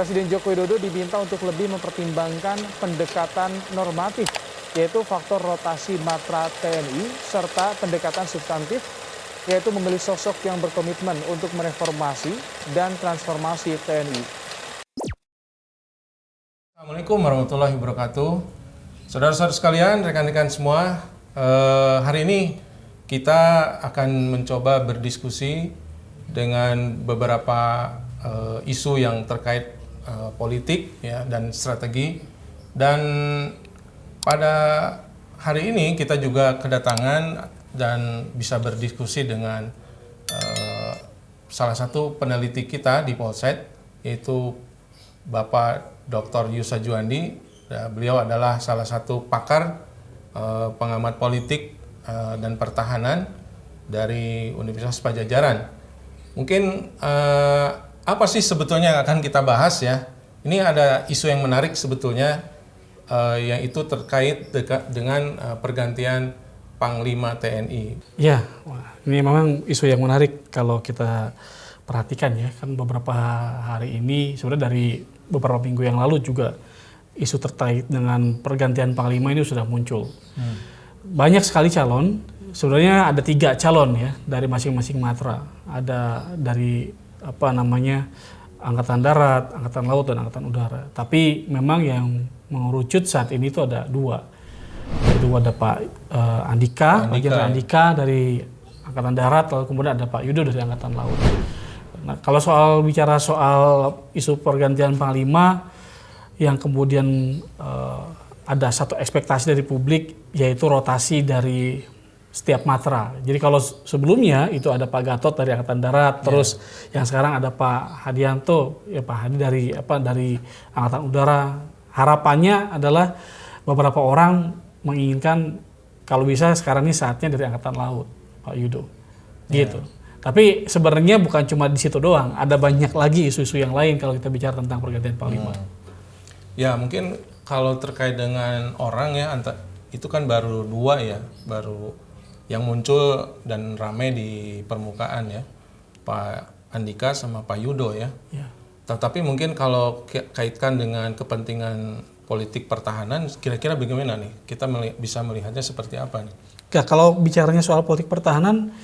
Presiden Joko Widodo diminta untuk lebih mempertimbangkan pendekatan normatif, yaitu faktor rotasi matra TNI, serta pendekatan substantif, yaitu memilih sosok yang berkomitmen untuk mereformasi dan transformasi TNI. Assalamualaikum warahmatullahi wabarakatuh. Saudara-saudara sekalian, rekan-rekan semua, hari ini kita akan mencoba berdiskusi dengan beberapa isu yang terkait politik ya, dan strategi. Dan pada hari ini kita juga kedatangan dan bisa berdiskusi dengan salah satu peneliti kita di Polsek, yaitu Bapak Dr. Yusa Juandi. Beliau adalah salah satu pakar pengamat politik dan pertahanan dari Universitas Padjadjaran. Mungkin apa sih sebetulnya yang akan kita bahas ya? Ini ada isu yang menarik sebetulnya, yang itu terkait dengan pergantian Panglima TNI. Ya, ini memang isu yang menarik kalau kita perhatikan ya. Kan beberapa hari ini, sebenarnya dari beberapa minggu yang lalu juga isu terkait dengan pergantian Panglima ini sudah muncul. Banyak sekali calon, sebenarnya ada 3 calon ya dari masing-masing matra. Ada dari Angkatan Darat, Angkatan Laut, dan Angkatan Udara. Tapi memang yang mengerucut saat ini itu ada 2. Yaitu ada Pak Andika dari Angkatan Darat, lalu kemudian ada Pak Yudo dari Angkatan Laut. Nah, kalau bicara soal isu pergantian Panglima, yang kemudian ada satu ekspektasi dari publik, yaitu rotasi dari setiap matra. Jadi kalau sebelumnya itu ada Pak Gatot dari Angkatan Darat, terus yang sekarang ada Pak Hadianto, ya Pak Hadi dari Angkatan Udara. Harapannya adalah beberapa orang menginginkan kalau bisa sekarang ini saatnya dari Angkatan Laut, Pak Yudo. Gitu. Tapi sebenarnya bukan cuma di situ doang, ada banyak lagi isu-isu yang lain kalau kita bicara tentang pergantian Panglima. Ya, mungkin kalau terkait dengan orang ya, itu kan baru 2 ya, baru yang muncul dan ramai di permukaan ya, Pak Andika sama Pak Yudo ya. Tetapi mungkin kalau kaitkan dengan kepentingan politik pertahanan, kira-kira bagaimana nih? Kita bisa melihatnya seperti apa nih? Ya, kalau bicaranya soal politik pertahanan,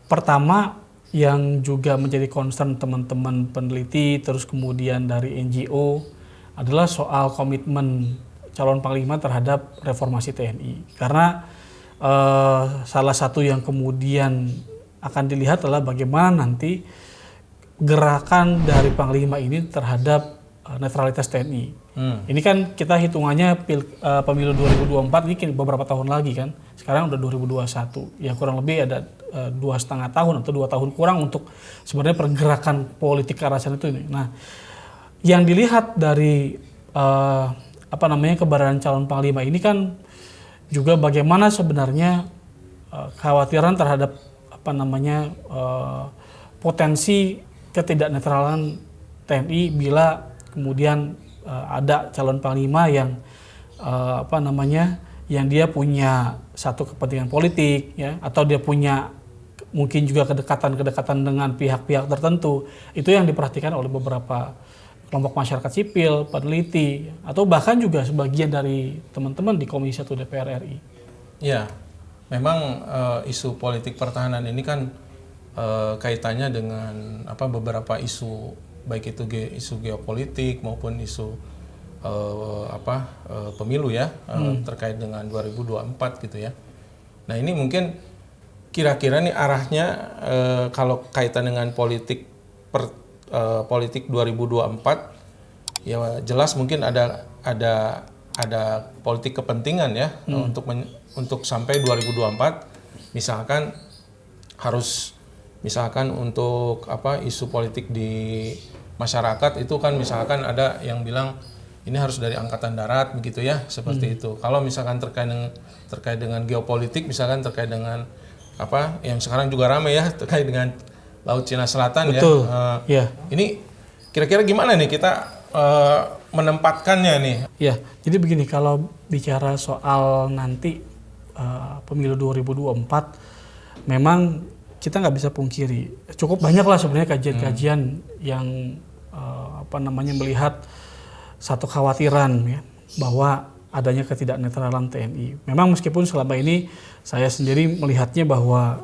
pertama yang juga menjadi concern teman-teman peneliti, terus kemudian dari NGO, adalah soal komitmen calon Panglima terhadap reformasi TNI. Karena salah satu yang kemudian akan dilihat adalah bagaimana nanti gerakan dari Panglima ini terhadap netralitas TNI. Ini kan kita hitungannya pemilu 2024 ini beberapa tahun lagi kan. Sekarang udah 2021. Ya kurang lebih ada 2,5 tahun atau 2 tahun kurang untuk sebenarnya pergerakan politik ke arah sana itu ini. Nah, yang dilihat dari keberadaan calon Panglima ini kan juga bagaimana sebenarnya kekhawatiran terhadap potensi ketidaknetralan TNI bila kemudian ada calon Panglima yang yang dia punya satu kepentingan politik ya, atau dia punya mungkin juga kedekatan dengan pihak-pihak tertentu. Itu yang diperhatikan oleh beberapa kelompok masyarakat sipil, peneliti, atau bahkan juga sebagian dari teman-teman di Komisi 1 DPR RI. Ya, memang isu politik pertahanan ini kan kaitannya dengan beberapa isu, baik itu isu geopolitik maupun isu pemilu ya, terkait dengan 2024 gitu ya. Nah, ini mungkin kira-kira nih arahnya kalau kaitan dengan politik 2024 ya jelas mungkin ada politik kepentingan ya, untuk sampai 2024 misalkan harus untuk isu politik di masyarakat itu kan, misalkan ada yang bilang ini harus dari Angkatan Darat begitu ya, seperti itu. Kalau misalkan terkait dengan geopolitik, misalkan terkait dengan yang sekarang juga ramai ya, terkait dengan Laut Cina Selatan. Betul. Ya. Ini kira-kira gimana nih kita menempatkannya nih? Ya, jadi begini, kalau bicara soal nanti pemilu 2024, memang kita nggak bisa pungkiri, cukup banyak lah sebenarnya kajian-kajian yang melihat satu kekhawatiran ya bahwa adanya ketidaknetralan TNI. Memang meskipun selama ini saya sendiri melihatnya bahwa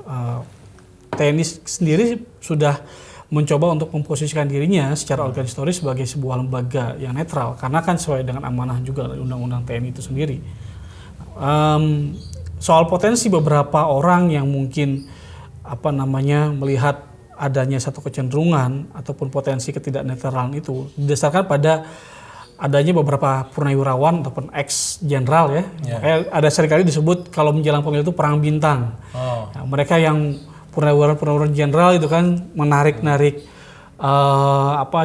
TNI sendiri sudah mencoba untuk memposisikan dirinya secara organisatoris sebagai sebuah lembaga yang netral, karena kan sesuai dengan amanah juga dari Undang-Undang TNI itu sendiri. Soal potensi beberapa orang yang mungkin melihat adanya satu kecenderungan ataupun potensi ketidaknetralan itu didasarkan pada adanya beberapa purnawirawan ataupun ex-jenderal ya. Ada seringkali disebut kalau menjelang pemilu itu perang bintang. Nah, mereka yang purnawirawan jenderal itu kan menarik-narik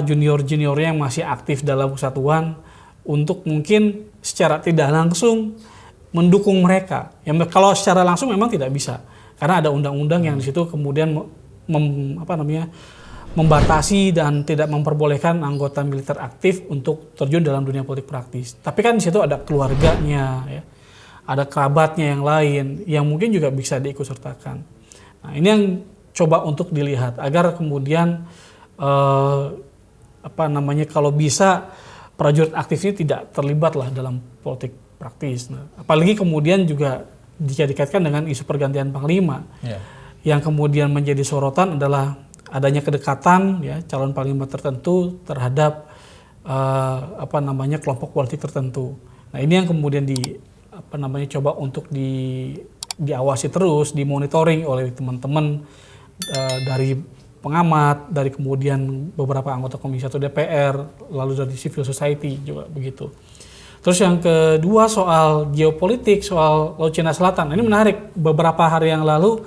junior-juniornya yang masih aktif dalam kesatuan untuk mungkin secara tidak langsung mendukung mereka. Kalau secara langsung memang tidak bisa karena ada undang-undang yang di situ kemudian membatasi dan tidak memperbolehkan anggota militer aktif untuk terjun dalam dunia politik praktis. Tapi kan di situ ada keluarganya, ya, ada kerabatnya yang lain yang mungkin juga bisa diikutsertakan. Nah, ini yang coba untuk dilihat agar kemudian kalau bisa prajurit aktif ini tidak terlibat lah dalam politik praktis. Nah, apalagi kemudian juga jika dikaitkan dengan isu pergantian panglima, yang kemudian menjadi sorotan adalah adanya kedekatan ya calon panglima tertentu terhadap kelompok politik tertentu. Nah, ini yang kemudian coba untuk diawasi terus, dimonitoring oleh teman-teman dari pengamat, dari kemudian beberapa anggota Komisi 1 DPR, lalu dari civil society juga begitu. Terus yang kedua soal geopolitik, soal Laut Cina Selatan. Ini menarik, beberapa hari yang lalu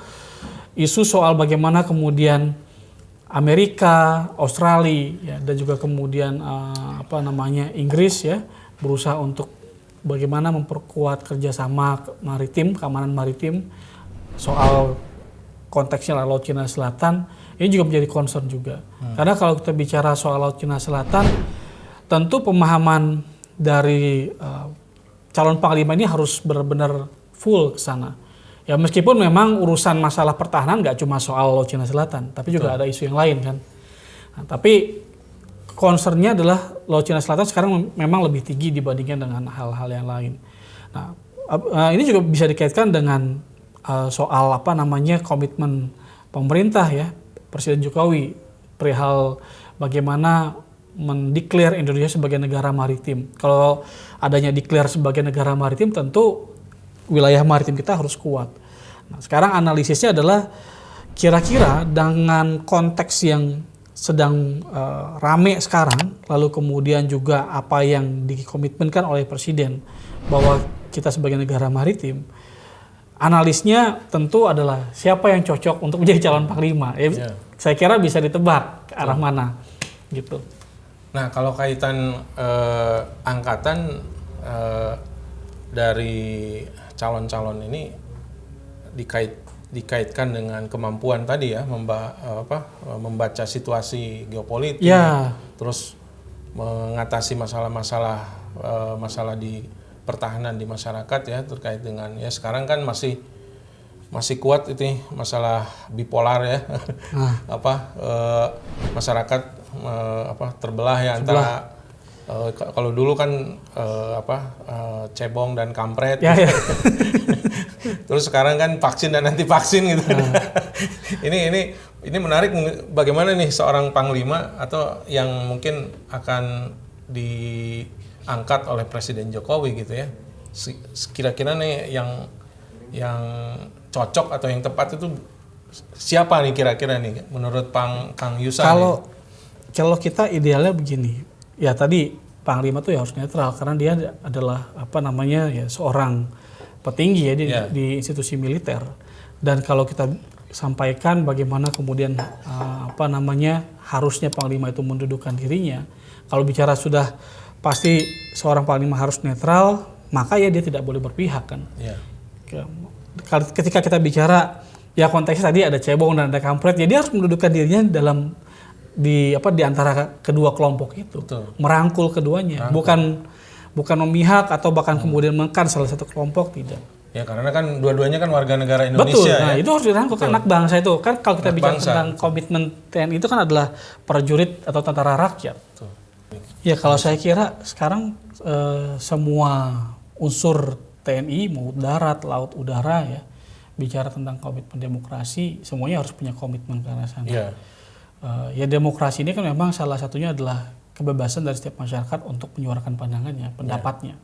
isu soal bagaimana kemudian Amerika, Australia, ya, dan juga kemudian Inggris ya berusaha untuk bagaimana memperkuat kerjasama maritim, keamanan maritim soal konteksnya Laut Cina Selatan. Ini juga menjadi concern juga. Karena kalau kita bicara soal Laut Cina Selatan, tentu pemahaman dari calon panglima ini harus benar-benar full ke sana. Ya meskipun memang urusan masalah pertahanan nggak cuma soal Laut Cina Selatan, tapi juga ada isu yang lain kan. Nah, tapi concernnya adalah Laut Cina Selatan sekarang memang lebih tinggi dibandingkan dengan hal-hal yang lain. Nah, ini juga bisa dikaitkan dengan soal komitmen pemerintah ya, Presiden Jokowi perihal bagaimana mendeklar Indonesia sebagai negara maritim. Kalau adanya declare sebagai negara maritim, tentu wilayah maritim kita harus kuat. Nah, sekarang analisisnya adalah kira-kira dengan konteks yang sedang rame sekarang, lalu kemudian juga apa yang dikomitmenkan oleh Presiden bahwa kita sebagai negara maritim, analisnya tentu adalah siapa yang cocok untuk menjadi calon panglima. Saya kira bisa ditebak ke arah mana, gitu. Nah, kalau kaitan angkatan dari calon-calon ini dikaitkan dengan kemampuan tadi ya membaca situasi geopolitik, terus mengatasi masalah di pertahanan di masyarakat ya terkait dengan ya sekarang kan masih kuat itu masalah bipolar ya masyarakat terbelah ya antara kalau dulu kan cebong dan kampret. Terus sekarang kan vaksin dan anti vaksin gitu. Ini menarik, bagaimana nih seorang panglima atau yang mungkin akan diangkat oleh Presiden Jokowi gitu ya. Kira-kira nih yang cocok atau yang tepat itu siapa nih kira-kira nih menurut Kang Yusa? Kalau kita idealnya begini. Ya tadi panglima tuh ya harus netral karena dia adalah seorang petinggi ya di institusi militer. Dan kalau kita sampaikan bagaimana kemudian harusnya panglima itu mendudukkan dirinya. Kalau bicara sudah pasti seorang panglima harus netral, maka ya dia tidak boleh berpihak kan. Ketika kita bicara ya konteksnya tadi ada cebong dan ada kampret, ya dia harus mendudukkan dirinya di antara kedua kelompok itu. Betul. Merangkul keduanya, bukan memihak atau bahkan kemudian menekan salah satu kelompok, tidak. Ya karena kan dua-duanya kan warga negara Indonesia. Betul. Nah, itu harus dirangkul kan anak bangsa itu. Kan kalau kita bicara tentang komitmen TNI itu kan adalah prajurit atau tentara rakyat. Ya kalau saya kira sekarang semua unsur TNI mau darat, laut, udara ya bicara tentang komitmen demokrasi semuanya harus punya komitmen ke arah sana. Iya. Ya demokrasi ini kan memang salah satunya adalah kebebasan dari setiap masyarakat untuk menyuarakan pandangannya, pendapatnya.